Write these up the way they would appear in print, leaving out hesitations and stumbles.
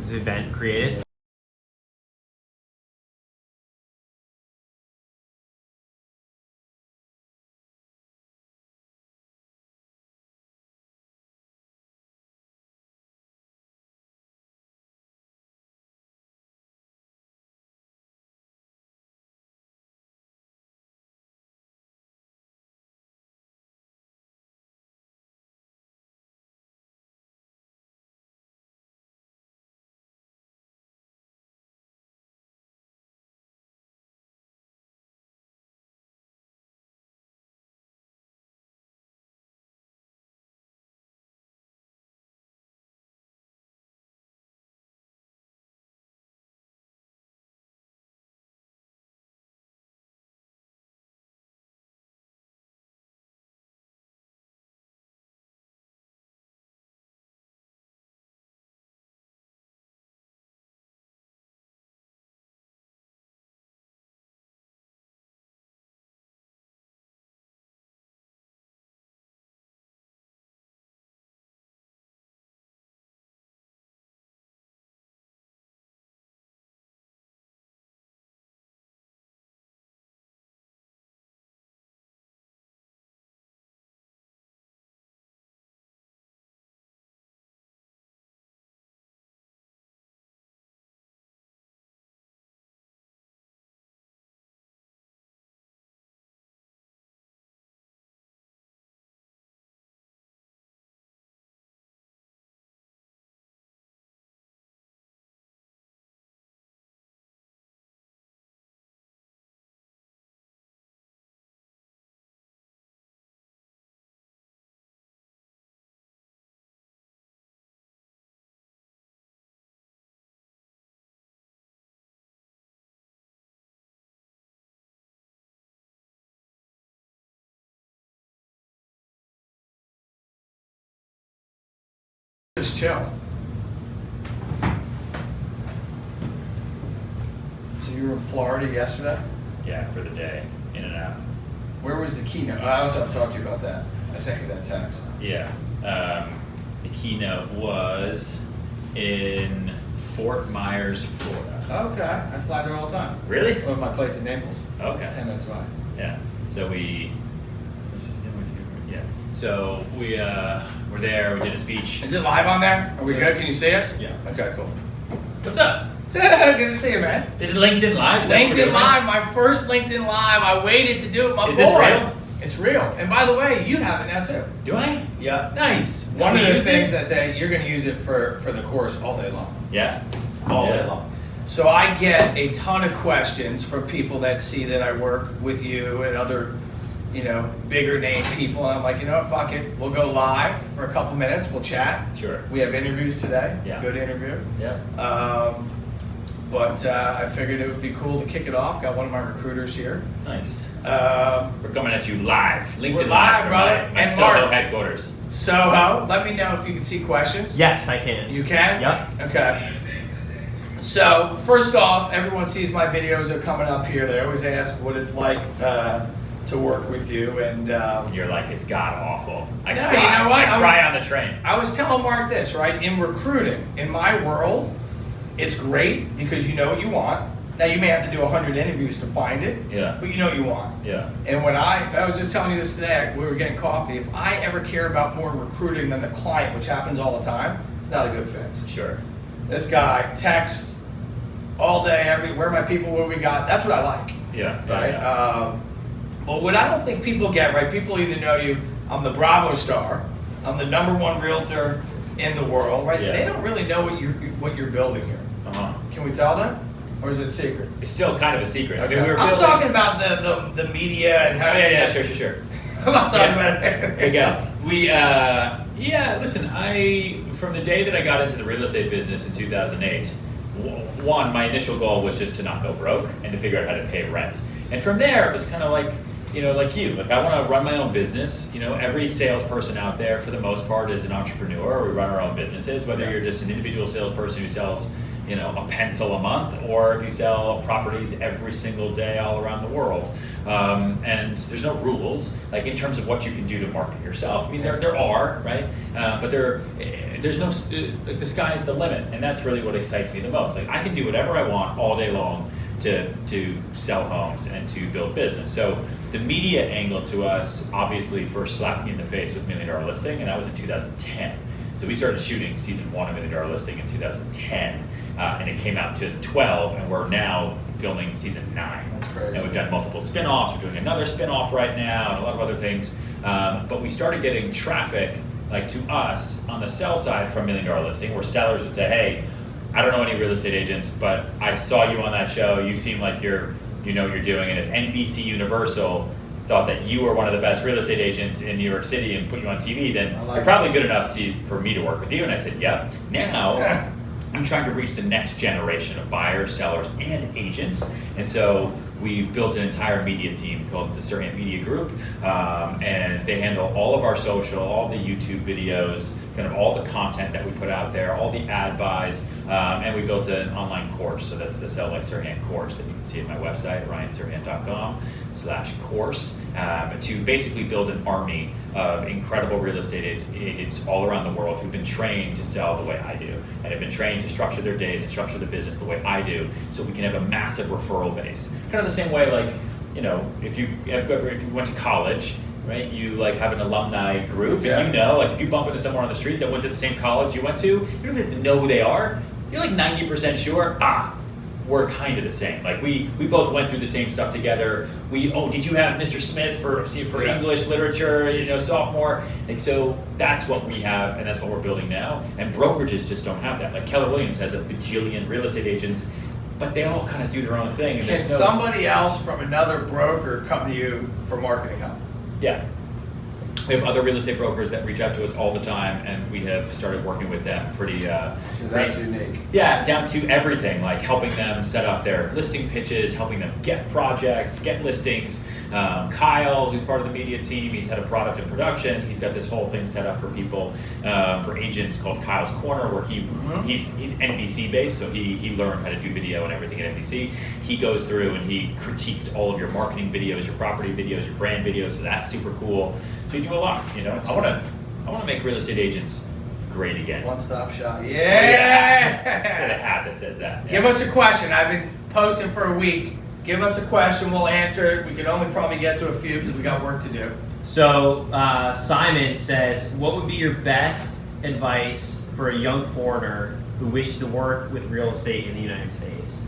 this event created. Just chill. So you were in Florida yesterday? Yeah, for the day, in and out. Where was the keynote? I also have to talk to you about that. I sent you that text. Yeah, the keynote was in Fort Myers, Florida. Okay, I fly there all the time. Really? Oh, my place in Naples. Okay. It's 10 minutes away. Yeah. So we were there. We did a speech. Is it live on there? Are we good? Can you see us? Yeah. Okay, cool. What's up? Good to see you, man. This is LinkedIn Live. Is that what we're LinkedIn doing? Live, my first LinkedIn Live. I waited to do it. Is this real? It's real. And by the way, you have it now too. Do I? Yeah. Nice. One of Have you the used things it? that you're going to use it for the course all day long. Yeah. All Yeah. day long. So I get a ton of questions from people that see that I work with you and other, bigger name people. And I'm like, you know what, fuck it. We'll go live for a couple minutes. We'll chat. Sure. We have interviews today. Yeah. Good interview. Yeah. But I figured it would be cool to kick it off. Got one of my recruiters here. Nice. Um, We're coming at you live. LinkedIn We're live, from brother. my And Soho Mark. headquarters. Soho, let me know if you can see questions. Yes, I can. You can? Yep. Okay. So, first off, everyone sees my videos that are coming up here. They always ask what it's like to work with you. And You're like, it's god awful. I No, cry. you know what? I cry on the train. I was telling Mark this, right? In recruiting, in my world, it's great because you know what you want. Now, you may have to do 100 interviews to find it, Yeah. but you know what you want. Yeah. And when I was just telling you this today, we were getting coffee, if I ever care about more recruiting than the client, which happens all the time, it's not a good fix. Sure. This guy texts all day, where are my people, what we got, that's what I like, Yeah. right? Yeah. But what I don't think people get, right, people either know you, I'm the Bravo star, I'm the #1 realtor in the world, right? Yeah. They don't really know what you're building here. Uh-huh. Can we tell them? Or is it secret? It's still kind of a secret. I mean, Okay. we were I'm building... talking about the media and how. Oh, yeah, sure. I'm not talking Yeah. about it. There you go. Listen, from the day that I got into the real estate business in 2008, one, my initial goal was just to not go broke and to figure out how to pay rent. And from there, it was kind of like, like I want to run my own business. Every salesperson out there, for the most part, is an entrepreneur. We run our own businesses, whether Yeah. you're just an individual salesperson who sells, a pencil a month, or if you sell properties every single day all around the world. And there's no rules, like in terms of what you can do to market yourself. I mean, there are, right? But there's no, like the sky is the limit, and that's really what excites me the most. Like I can do whatever I want all day long to sell homes and to build business. So the media angle to us obviously first slapped me in the face with $1 Million Listing, and that was in 2010. So we started shooting season 1 of $1 Million Listing in 2010, and it came out in 2012, and we're now filming season 9. That's crazy. And we've done multiple spin-offs. We're doing another spin-off right now, and a lot of other things. But we started getting traffic, like to us, on the sell side from $1 Million Listing, where sellers would say, hey, I don't know any real estate agents, but I saw you on that show. You seem like you know what you're doing. And if NBC Universal thought that you were one of the best real estate agents in New York City and put you on TV, then you're probably good enough for me to work with you. And I said, yep. Now I'm trying to reach the next generation of buyers, sellers, and agents. And so we've built an entire media team called the Serhant Media Group, and they handle all of our social, all the YouTube videos, kind of all the content that we put out there, all the ad buys, and we built an online course. So that's the Sell Like Serhant course that you can see at my website, ryanserhant.com/course, to basically build an army of incredible real estate agents all around the world who've been trained to sell the way I do, and have been trained to structure their days and structure the business the way I do, so we can have a massive referral base. Kind of the same way, like, if you went to college, right? You like have an alumni group, and like if you bump into someone on the street that went to the same college you went to, you don't even have to know who they are. You're like 90% sure, we're kind of the same. Like we both went through the same stuff together. Did you have Mr. Smith for English literature, sophomore? Like, so that's what we have, and that's what we're building now. And brokerages just don't have that. Like Keller Williams has a bajillion real estate agents, but they all kind of do their own thing. And can somebody else from another broker come to you for marketing help? Yeah. We have other real estate brokers that reach out to us all the time, and we have started working with them pretty. So that's unique. Yeah, down to everything, like helping them set up their listing pitches, helping them get projects, get listings. Kyle, who's part of the media team, he's head of product and production. He's got this whole thing set up for people, for agents, called Kyle's Corner, where he's NBC based, so he learned how to do video and everything at NBC. He goes through and he critiques all of your marketing videos, your property videos, your brand videos. So that's super cool. So we do a lot. I want to make real estate agents great again. One-stop shop. Yeah. Get a hat that says that. Yeah. Give us a question. I've been posting for a week. Give us a question. We'll answer it. We can only probably get to a few because we got work to do. So Simon says, what would be your best advice for a young foreigner who wishes to work with real estate in the United States?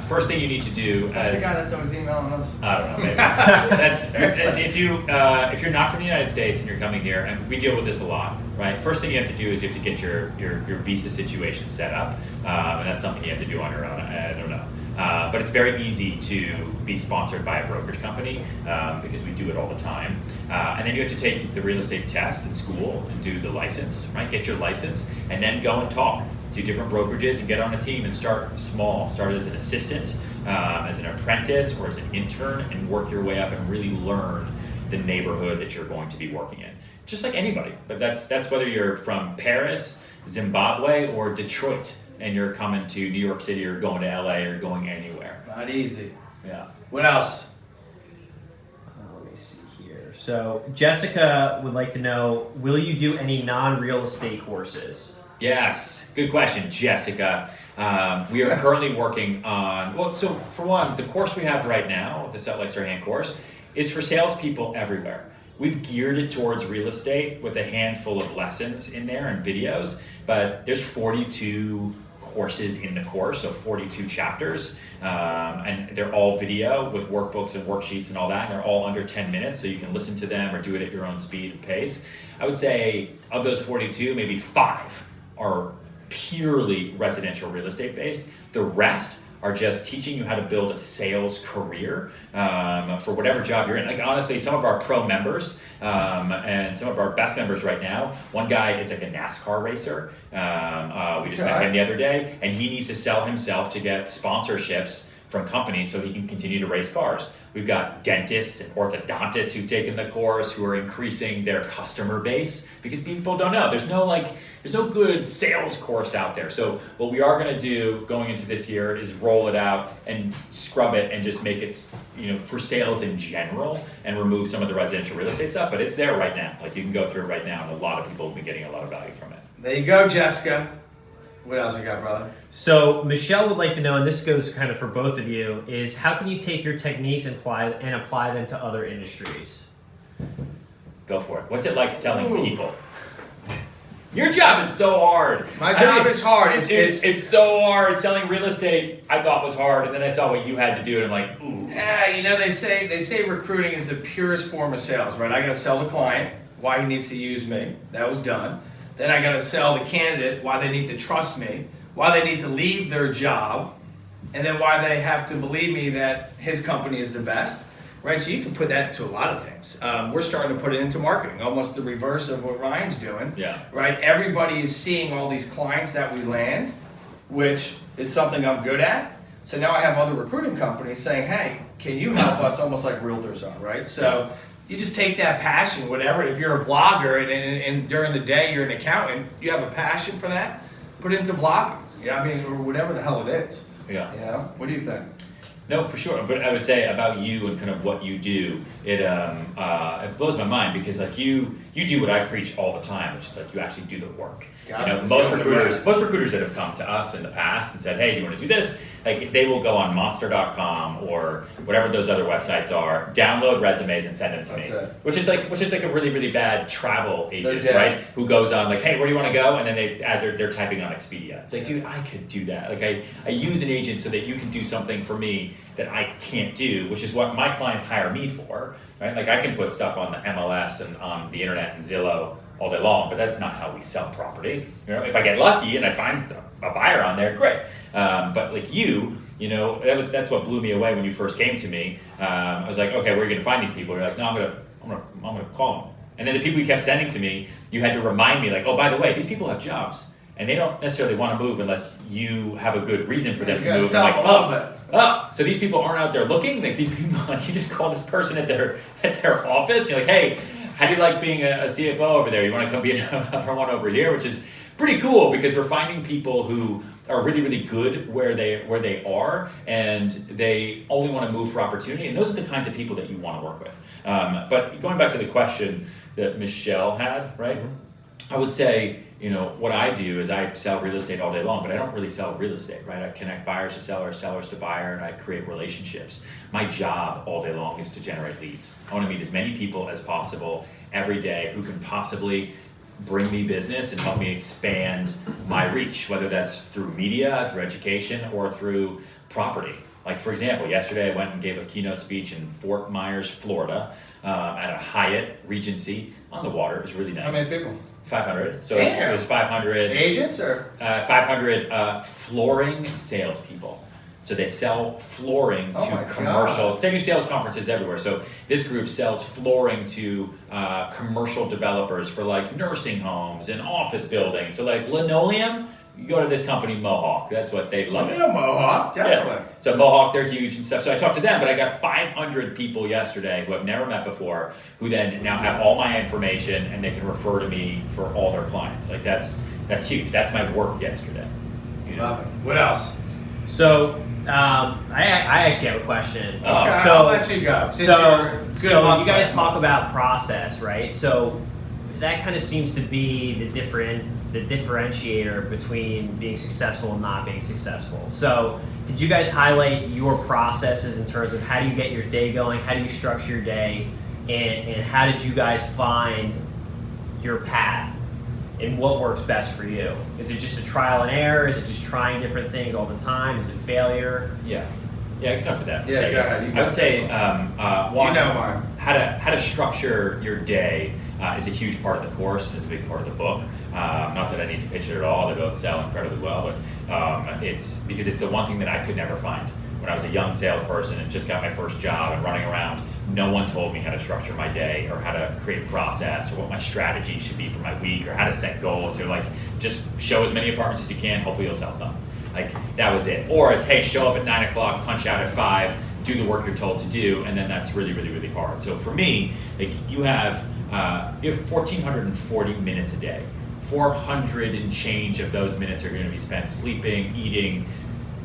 First thing you need to do Is that the guy that's always emailing us? I don't know, maybe. that's if you're not from the United States and you're coming here, and we deal with this a lot, right? First thing you have to do is you have to get your visa situation set up, and that's something you have to do on your own. I don't know. But it's very easy to be sponsored by a brokerage company because we do it all the time. And then you have to take the real estate test in school and do the license, right? Get your license, and then go and talk to different brokerages and get on a team and start small. Start as an assistant, as an apprentice, or as an intern, and work your way up and really learn the neighborhood that you're going to be working in. Just like anybody, but that's whether you're from Paris, Zimbabwe, or Detroit, and you're coming to New York City or going to LA or going anywhere. Not easy. Yeah. What else? Let me see here. So Jessica would like to know, will you do any non-real estate courses? Yes, good question, Jessica. We are currently working on, so for one, the course we have right now, the Sell Like Serhant course, is for salespeople everywhere. We've geared it towards real estate with a handful of lessons in there and videos, but there's 42 courses in the course, so 42 chapters, and they're all video with workbooks and worksheets and all that, and they're all under 10 minutes, so you can listen to them or do it at your own speed and pace. I would say of those 42, maybe 5 are purely residential real estate based. The rest are just teaching you how to build a sales career for whatever job you're in. Like honestly, some of our pro members and some of our best members right now, one guy is like a NASCAR racer. We just met him the other day, and he needs to sell himself to get sponsorships from companies so he can continue to race cars. We've got dentists and orthodontists who've taken the course who are increasing their customer base because people don't know. There's no good sales course out there. So what we are going to do going into this year is roll it out and scrub it and just make it, for sales in general and remove some of the residential real estate stuff. But it's there right now. Like you can go through it right now, and a lot of people will be getting a lot of value from it. There you go, Jessica. What else you got, brother? So Michelle would like to know, and this goes kind of for both of you, is how can you take your techniques and apply them to other industries? Go for it. What's it like selling people? Your job is so hard. My job is hard. It's so hard. Selling real estate I thought was hard, and then I saw what you had to do, and I'm like, ooh. Yeah, they say recruiting is the purest form of sales, right? I got to sell the client why he needs to use me. That was done. Then I got to sell the candidate why they need to trust me, why they need to leave their job, and then why they have to believe me that his company is the best, right? So you can put that into a lot of things. We're starting to put it into marketing, almost the reverse of what Ryan's doing, right? Everybody is seeing all these clients that we land, which is something I'm good at. So now I have other recruiting companies saying, hey, can you help us, almost like realtors are, right? So you just take that passion, whatever. If you're a vlogger and during the day you're an accountant, you have a passion for that, put it into vlogging. Or whatever the hell it is. Yeah. What do you think? No, for sure. But I would say about you and kind of what you do, it blows my mind because like you do what I preach all the time, which is like you actually do the work. Most recruiters that have come to us in the past and said, hey, do you want to do this? Like they will go on monster.com or whatever those other websites are, download resumes and send them to me. Which is like a really, really bad travel agent, right? Who goes on like, hey, where do you want to go? And then they're typing on Expedia. It's like, dude, I could do that. Like I use an agent so that you can do something for me that I can't do, which is what my clients hire me for, right? Like I can put stuff on the MLS and on the internet and Zillow all day long, but that's not how we sell property. If I get lucky and I find a buyer on there, great. But like that's what blew me away when you first came to me. I was like, okay, where are you gonna find these people? You're like, no, I'm gonna call them. And then the people you kept sending to me, you had to remind me like, oh, by the way, these people have jobs. And they don't necessarily want to move unless you have a good reason for them to move. Sell like, so these people aren't out there looking. Like these people, like you just call this person at their office. You're like, hey, how do you like being a CFO over there? You want to come be another one over here, which is pretty cool because we're finding people who are really, really good where they are, and they only want to move for opportunity. And those are the kinds of people that you want to work with. But going back to the question that Michelle had, right? Mm-hmm. I would say, what I do is I sell real estate all day long, but I don't really sell real estate, right? I connect buyers to sellers, sellers to buyer, and I create relationships. My job all day long is to generate leads. I want to meet as many people as possible every day who can possibly bring me business and help me expand my reach, whether that's through media, through education, or through property. Like for example, yesterday I went and gave a keynote speech in Fort Myers, Florida, at a Hyatt Regency on the water. It was really nice. How many people? 500. So it was 500 agents or 500 flooring salespeople. So they sell flooring to commercial. They do sales conferences everywhere. So this group sells flooring to commercial developers for like nursing homes and office buildings. So like linoleum. You go to this company, Mohawk. That's what they love. Mohawk, definitely. Yeah. So Mohawk, they're huge and stuff. So I talked to them, but I got 500 people yesterday who I've never met before, who then now have all my information and they can refer to me for all their clients. Like that's huge. That's my work yesterday. Love it. What else? So I actually have a question. Okay, so I'll let you go. So you guys talk about process, right? So that kind of seems to be the differentiator between being successful and not being successful. So did you guys highlight your processes in terms of how do you get your day going, how do you structure your day, and how did you guys find your path and what works best for you? Is it just a trial and error? Is it just trying different things all the time? Is it failure? Yeah, I can talk to that. Go ahead. I would say one, mine. How to structure your day is a huge part of the course. It's a big part of the book. Not that I need to pitch it at all. They both sell incredibly well, but it's because it's the one thing that I could never find. when I was a young salesperson and just got my first job and running around, no one told me how to structure my day or how to create process or what my strategy should be for my week or how to set goals. Or like, just show as many apartments as you can, hopefully you'll sell some. Like, that was it. Or it's, hey, show up at 9 o'clock, punch out at 5, do the work you're told to do, and then that's really, really, really hard. So for me, like, you have 1,440 minutes a day. 400 and change of those minutes are going to be spent sleeping, eating,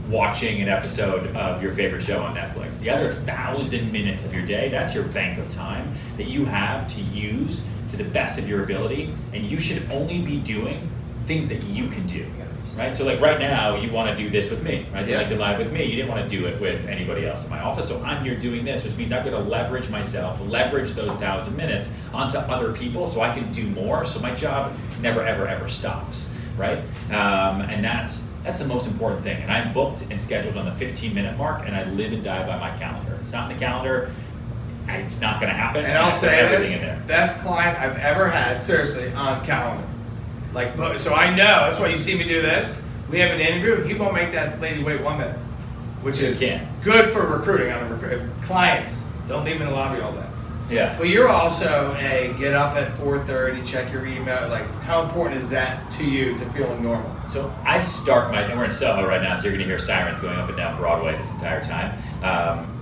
watching an episode of your favorite show on Netflix. The other 1,000 minutes of your day, that's your bank of time that you have to use to the best of your ability, and you should only be doing things that you can do, right? So like right now, you want to do this with me, right? You like to live with me. You didn't want to do it with anybody else in my office, so I'm here doing this, which means I'm going to leverage myself, leverage those 1,000 minutes onto other people so I can do more, so my job never, ever, ever stops, right? And that's the most important thing. And I'm booked and scheduled on the 15-minute mark, and I live and die by my calendar. If it's not in the calendar, it's not going to happen. And I'll say everything this, in there. best client I've ever had, seriously, on calendar. Like, so I know, that's why you see me do this. We have an interview, he won't make that lady wait 1 minute, which is good for recruiting. Clients, don't leave them in the lobby all day. Yeah. But you're also a get up at 4:30, check your email. Like, how important is that to you to feeling normal? So I start and we're in Soho right now, so you're going to hear sirens going up and down Broadway this entire time.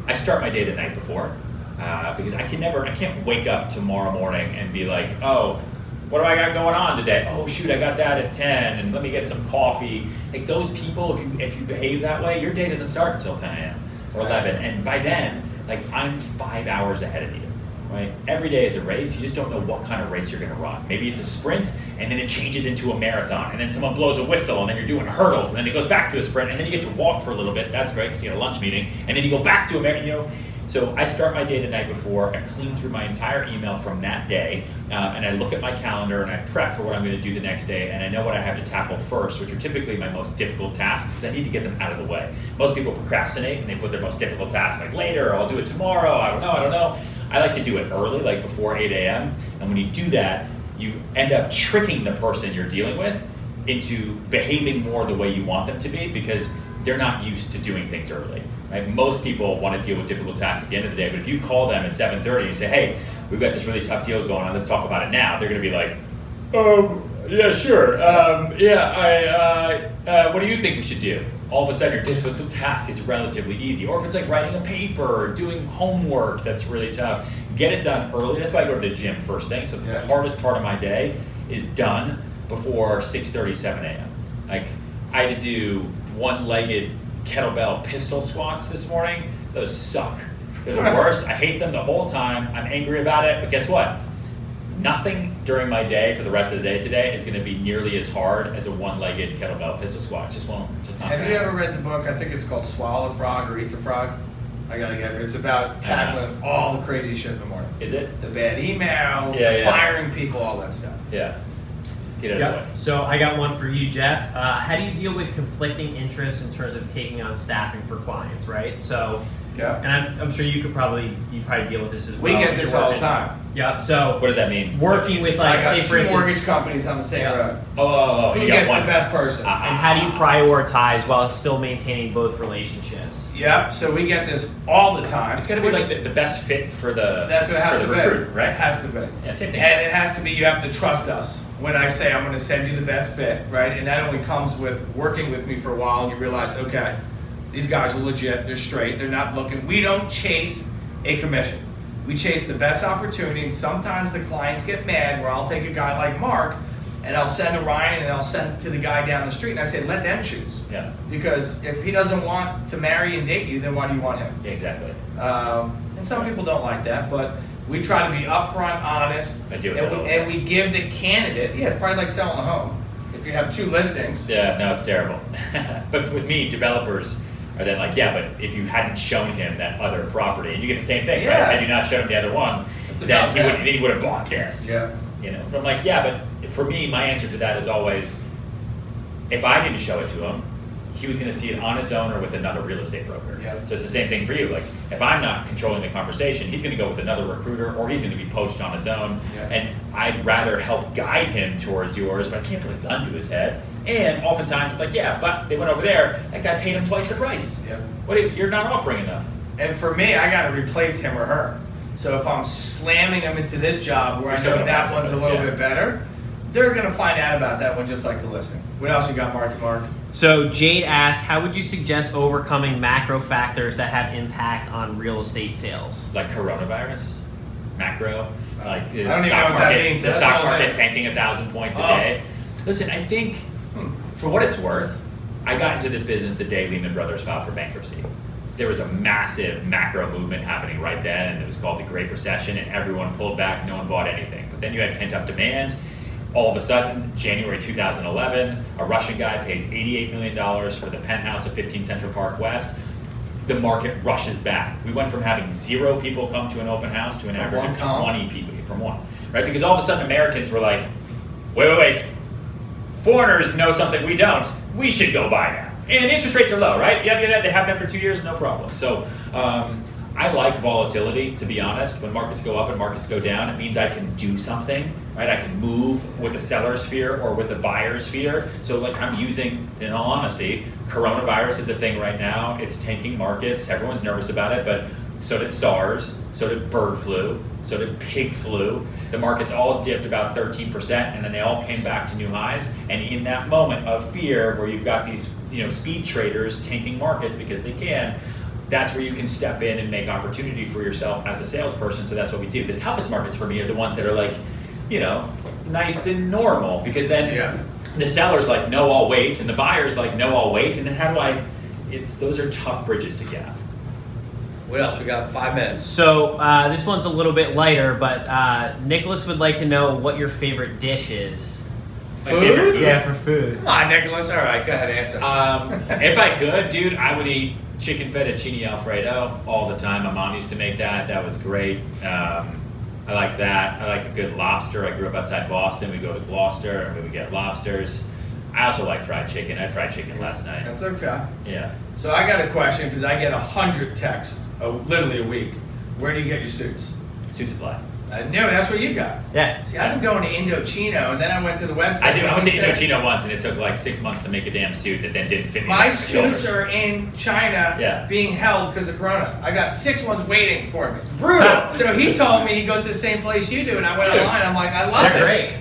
I start my day the night before because I can't wake up tomorrow morning and be like, oh, what do I got going on today? Oh shoot, I got that at 10, and let me get some coffee. Like, those people, if you behave that way, your day doesn't start until 10 a.m. or 11, and by then, like, I'm 5 hours ahead of you. Right? Every day is a race. You just don't know what kind of race you're going to run. Maybe it's a sprint, and then it changes into a marathon, and then someone blows a whistle, and then you're doing hurdles, and then it goes back to a sprint, and then you get to walk for a little bit. That's great because you had a lunch meeting, and then you go back to a marathon. So I start my day the night before. I clean through my entire email from that day, and I look at my calendar, and I prep for what I'm going to do the next day, and I know what I have to tackle first, which are typically my most difficult tasks, because I need to get them out of the way. Most people procrastinate, and they put their most difficult tasks like later, or I'll do it tomorrow, I don't know. I like to do it early, like before 8 a.m. And when you do that, you end up tricking the person you're dealing with into behaving more the way you want them to be, because they're not used to doing things early. Right? Most people want to deal with difficult tasks at the end of the day, but if you call them at 7:30 and you say, hey, we've got this really tough deal going on, let's talk about it now, they're going to be like, yeah, sure. What do you think we should do? All of a sudden, your difficult task is relatively easy. Or if it's like writing a paper or doing homework that's really tough, get it done early. That's why I go to the gym first thing. So the hardest part of my day is done before 6:30, 7 a.m. Like, I had to do one-legged kettlebell pistol squats this morning. Those suck. They're the worst. I hate them the whole time. I'm angry about it, but guess what? Nothing during my day for the rest of the day today is going to be nearly as hard as a one-legged kettlebell pistol squat. Just not. Have you ever read the book? I think it's called Swallow the Frog or Eat the Frog. I gotta get it. It's about tackling all the crazy shit in the morning. Is it? The bad emails, the firing people, all that stuff. Yeah. Get out of the way. So I got one for you, Jeff. How do you deal with conflicting interests in terms of taking on staffing for clients, right? So, and I'm sure you probably deal with this as well. We get this all the time. Yep. So what does that mean? Working with, like, I got say, for two instance, mortgage companies on the same road. Who You gets got the one. best person? and how do you prioritize while still maintaining both relationships? Yep. So we get this all the time. It's got to be like the best fit for the That's what it has for to the be. recruit, right? It has to be. Yeah, same thing. And it has to be, you have to trust us. When I say I'm going to send you the best fit, right? And that only comes with working with me for a while, and you realize, okay, these guys are legit, they're straight, they're not looking. We don't chase a commission. We chase the best opportunity, and sometimes the clients get mad where I'll take a guy like Mark, and I'll send to Ryan, and I'll send to the guy down the street, and I say, let them choose. Yeah. Because if he doesn't want to marry and date you, then why do you want him? Yeah, exactly. And some people don't like that, but we try to be upfront, honest, I do it all the time. and we give the candidate, it's probably like selling a home. If you have two listings. Yeah, no, it's terrible. But with me, developers are then like, yeah, but if you hadn't shown him that other property, and you get the same thing, right? Had you not shown him the other one, then he would have bought this. Yeah. You know, but I'm like, yeah, but for me, my answer to that is always, if I didn't show it to him, he was going to see it on his own or with another real estate broker. Yeah. So it's the same thing for you. Like if I'm not controlling the conversation, he's going to go with another recruiter or he's going to be poached on his own. Yeah. And I'd rather help guide him towards yours, but I can't put a gun to his head. And oftentimes it's like, yeah, but they went over there. That guy paid him twice the price. Yep. You're not offering enough. And for me, I got to replace him or her. So if I'm slamming them into this job where I know that one's a little bit better, they're going to find out about that one just like the listing. What else you got, Mark? So Jade asks, how would you suggest overcoming macro factors that have impact on real estate sales? Like coronavirus, macro, like the I don't even know stock what that market, means. the That's stock all market that- tanking 1,000 points a day. Listen, I think for what it's worth, I got into this business the day Lehman Brothers filed for bankruptcy. There was a massive macro movement happening right then, and it was called the Great Recession, and everyone pulled back, no one bought anything. But then you had pent-up demand. All of a sudden, January 2011, a Russian guy pays $88 million for the penthouse of 15 Central Park West. The market rushes back. We went from having 0 people come to an open house to an From average one of comp? 20 people from one, right? Because all of a sudden Americans were like, wait, foreigners know something we don't. We should go buy now. And interest rates are low, right? Yeah, they have been for 2 years, no problem. So I like volatility, to be honest. When markets go up and markets go down, it means I can do something, right? I can move with the seller's fear or with the buyer's fear. So like I'm using, in all honesty, coronavirus is a thing right now. It's tanking markets. Everyone's nervous about it, but so did SARS, so did bird flu, so did pig flu. The markets all dipped about 13%, and then they all came back to new highs. And in that moment of fear, where you've got these speed traders tanking markets because they can, that's where you can step in and make opportunity for yourself as a salesperson. So that's what we do. The toughest markets for me are the ones that are like, nice and normal, because then the seller's like, no, I'll wait, and the buyer's like, no, I'll wait, and then those are tough bridges to gap. What else? We got 5 minutes. So this one's a little bit lighter, but Nicholas would like to know what your favorite dish is. My favorite food? Yeah, for food. Come on, Nicholas. All right, go ahead, answer. If I could, dude, I would eat chicken fettuccine Alfredo all the time. My mom used to make that. That was great. I like that. I like a good lobster. I grew up outside Boston. We go to Gloucester and we would get lobsters. I also like fried chicken. I had fried chicken last night. That's okay. Yeah. So I got a question because I get 100 texts, literally a week. Where do you get your suits? Suit Supply. No, that's what you got. Yeah. See, I've been going to Chino, and then I went to the website. I went to Chino once, and it took like 6 months to make a damn suit that then did fit me. My on suits shoulders. are in China Yeah. being held because of Corona. I got 6 months waiting for me. Brutal. So he told me he goes to the same place you do, and I went Dude. online. I'm like, I love They're it. great.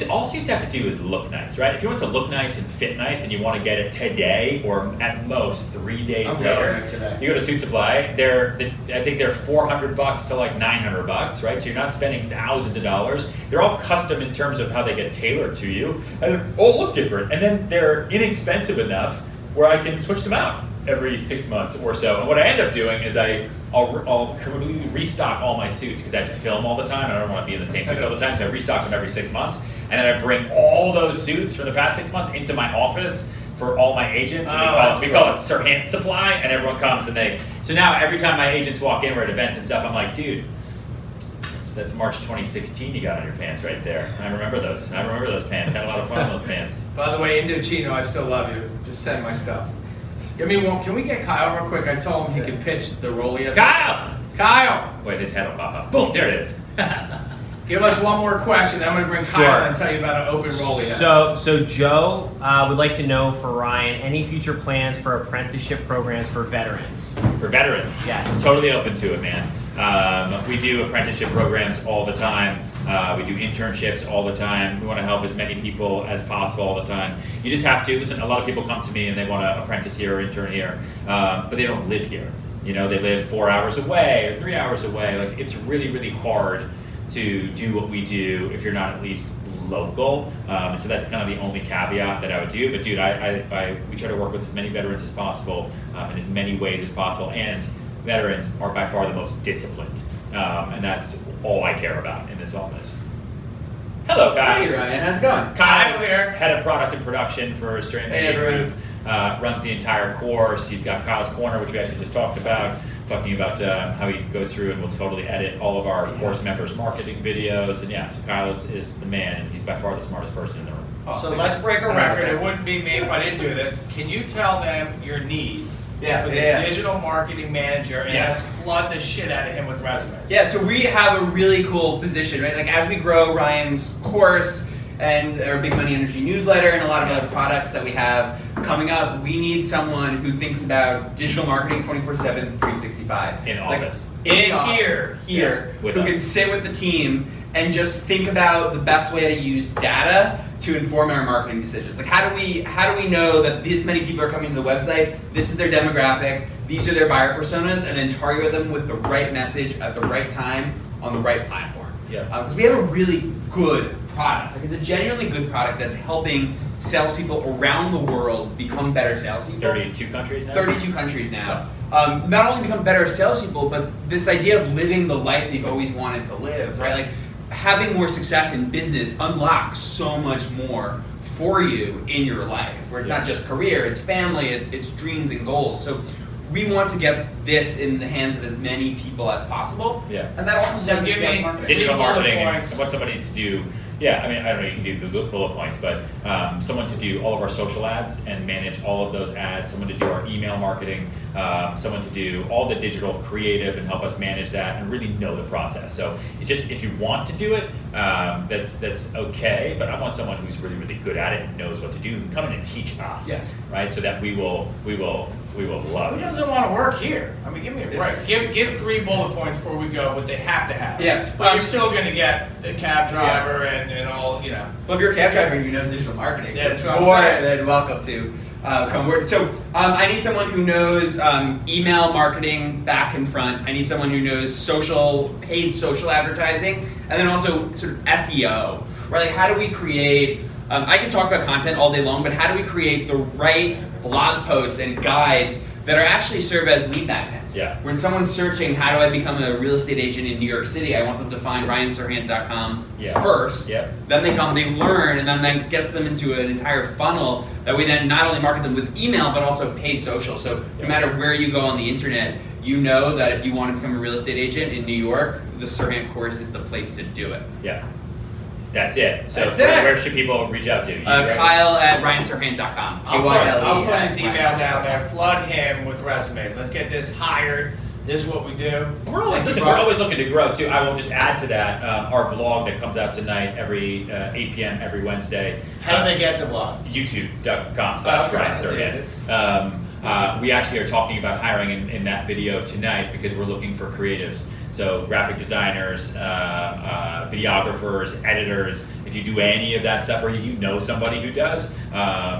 All suits have to do is look nice, right? If you want to look nice and fit nice and you want to get it today or at most 3 days I'm going later, there today. you go to Suit Supply. I think they're $400 to like $900, right? So you're not spending thousands of dollars. They're all custom in terms of how they get tailored to you. And they all look different. And then they're inexpensive enough where I can switch them out every 6 months or so. And what I end up doing is I'll completely restock all my suits because I have to film all the time. I don't want to be in the same suits all the time, so I restock them every 6 months. And then I bring all those suits from the past 6 months into my office for all my agents. And we call it Serhant Supply, and everyone comes and so now every time my agents walk in, we're at events and stuff, I'm like, dude, that's March 2016 you got on your pants right there. I remember those pants. Had a lot of fun on those pants. By the way, Indochino, I still love you. Just send my stuff. Give me one. Can we get Kyle real quick? I told him he could pitch the Rolly. Kyle! Wait, his head will pop up. Boom, there it is. Give us one more question, then I'm going to bring Sure. Kyle and tell you about an open Rolly. So Joe would like to know for Ryan any future plans for apprenticeship programs for veterans. For veterans. Yes. Totally open to it, man. We do apprenticeship programs all the time. We do internships all the time. We want to help as many people as possible all the time. You just have to. Listen, a lot of people come to me and they want to apprentice here or intern here, but they don't live here. They live 4 hours away or 3 hours away. Like, it's really, really hard to do what we do if you're not at least local. And so that's kind of the only caveat that I would do. But dude, we try to work with as many veterans as possible in as many ways as possible. And veterans are by far the most disciplined. And that's all I care about in this office. Hello, Kyle. Hey, Ryan. How's it going? Kyle's here. Head of product and production for Straight Hey, Media everyone. Group. Runs the entire course. He's got Kyle's Corner, which we actually just talked about, talking about how he goes through and will totally edit all of our course members' marketing videos. And yeah, so Kyle is the man, and he's by far the smartest person in the room. So let's break a record. It wouldn't be me if I didn't do this. Can you tell them your need for the digital marketing manager, and let's flood the shit out of him with resumes? Yeah, so we have a really cool position, right? Like as we grow Ryan's course and our Big Money Energy newsletter and a lot of other products that we have coming up, we need someone who thinks about digital marketing 24/7, 365. In office. Here, With who us. can sit with the team and just think about the best way to use data to inform our marketing decisions. Like how do we know that this many people are coming to the website, this is their demographic, these are their buyer personas, and then target them with the right message at the right time on the right platform. Yeah. Because we have a really good product. Like it's a genuinely good product that's helping salespeople around the world become better salespeople. 32 countries now? 32 countries now. Not only become better salespeople, but this idea of living the life that you've always wanted to live, right? Like having more success in business unlocks so much more for you in your life, where it's not just career, it's family, it's dreams and goals. So we want to get this in the hands of as many people as possible. Yeah. And that all comes down to give sales me marketing. Digital bullet marketing, and I points. want somebody to do, I mean, I don't know, you can do the bullet points, but someone to do all of our social ads and manage all of those ads, someone to do our email marketing, someone to do all the digital creative and help us manage that and really know the process. So it just, if you want to do it, that's okay, but I want someone who's really, really good at it and knows what to do, who can come in and teach us, Yes. right? So that we will love Who it. doesn't want to work here? I mean, give me a break. Give 3 bullet points before we go, what they have to have. Yeah. But you're still going to get the cab driver and all, Well, if you're a cab driver and you know digital marketing, Yeah, that's what I'm more saying. than welcome to come work. So I need someone who knows email marketing back and front. I need someone who knows paid social advertising, and then also sort of SEO, right? Like how do we create, I can talk about content all day long, but how do we create the right blog posts and guides that are actually serve as lead magnets? Yeah. When someone's searching, how do I become a real estate agent in New York City, I want them to find ryanserhant.com first. Yeah. Then they come, they learn, and then that gets them into an entire funnel that we then not only market them with email, but also paid social. So no matter where you go on the internet, you know that if you want to become a real estate agent in New York, the Serhant course is the place to do it. Yeah. That's it. So That's it. where should people reach out to? You ready? Kyle at ryanserhant.com. I'll put his email down there. Flood him with resumes. Let's get this hired. This is what we do. We're always looking to grow too. I will just add to that our vlog that comes out tonight every 8 p.m. every Wednesday. How do they get the vlog? YouTube.com/Ryan Serhant. We actually are talking about hiring in that video tonight because we're looking for creatives. So graphic designers, videographers, editors. If you do any of that stuff or you know somebody who does,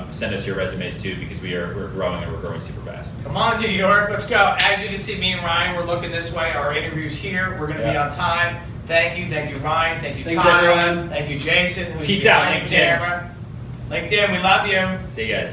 send us your resumes too because we're growing and we're growing super fast. Come on, New York, let's go. As you can see, me and Ryan, we're looking this way. Our interview's here. We're going to be on time. Thank you, Ryan. Thank you, Thanks, Kyle. everyone. Thank you, Jason. Who's Peace out, behind the LinkedIn. camera. LinkedIn, we love you. See you guys.